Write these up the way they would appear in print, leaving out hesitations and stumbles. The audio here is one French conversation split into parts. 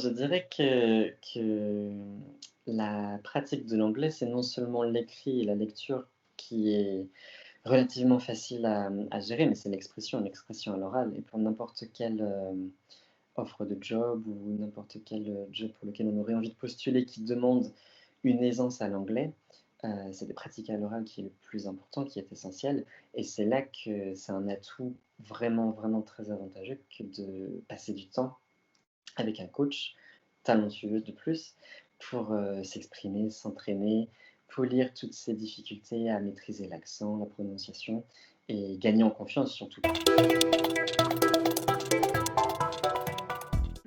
je dirais que la pratique de l'anglais, c'est non seulement l'écrit et la lecture qui est relativement facile à gérer, mais c'est l'expression à l'oral et pour n'importe quelle, offre de job ou n'importe quel, job pour lequel on aurait envie de postuler qui demande une aisance à l'anglais, c'est de pratiquer à l'oral qui est le plus important, qui est essentiel et c'est là que c'est un atout vraiment, vraiment très avantageux que de passer du temps avec un coach talentueux de plus pour, s'exprimer, s'entraîner, polir toutes ces difficultés à maîtriser l'accent, la prononciation et gagner en confiance surtout.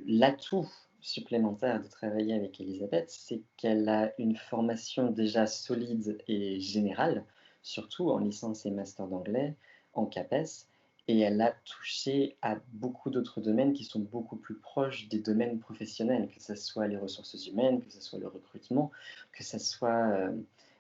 L'atout supplémentaire de travailler avec Elisabeth, c'est qu'elle a une formation déjà solide et générale, surtout en licence et master d'anglais, en CAPES et elle a touché à beaucoup d'autres domaines qui sont beaucoup plus proches des domaines professionnels, que ça soit les ressources humaines, que ça soit le recrutement, que ça soit,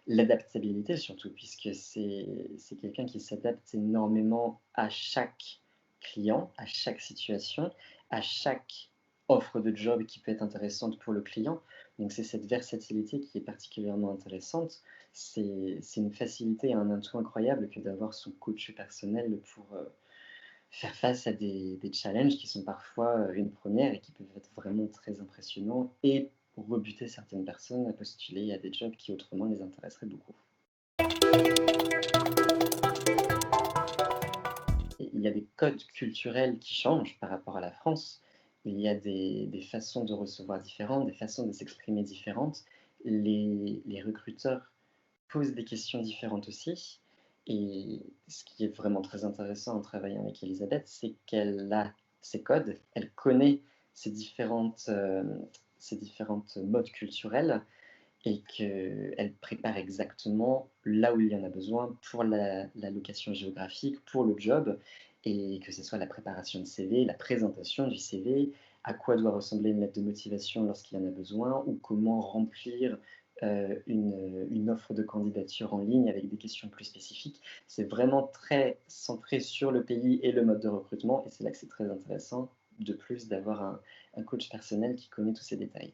l'adaptabilité surtout puisque c'est quelqu'un qui s'adapte énormément à chaque client, à chaque situation, à chaque offre de job qui peut être intéressante pour le client. Donc c'est cette versatilité qui est particulièrement intéressante. C'est une facilité et un atout incroyable que d'avoir son coach personnel pour, faire face à des challenges qui sont parfois, une première et qui peuvent être vraiment très impressionnants et rebuter certaines personnes à postuler à des jobs qui autrement les intéresseraient beaucoup. Et il y a des codes culturels qui changent par rapport à la France. Il y a des façons de recevoir différentes, des façons de s'exprimer différentes. Les recruteurs posent des questions différentes aussi et ce qui est vraiment très intéressant en travaillant avec Elisabeth, c'est qu'elle a ses codes, elle connaît ces différentes modes culturels et qu'elle prépare exactement là où il y en a besoin pour la location géographique, pour le job et que ce soit la préparation de CV, la présentation du CV, à quoi doit ressembler une lettre de motivation lorsqu'il y en a besoin ou comment remplir, une offre de candidature en ligne avec des questions plus spécifiques. C'est vraiment très centré sur le pays et le mode de recrutement et c'est là que c'est très intéressant, de plus, d'avoir un coach personnel qui connaît tous ces détails.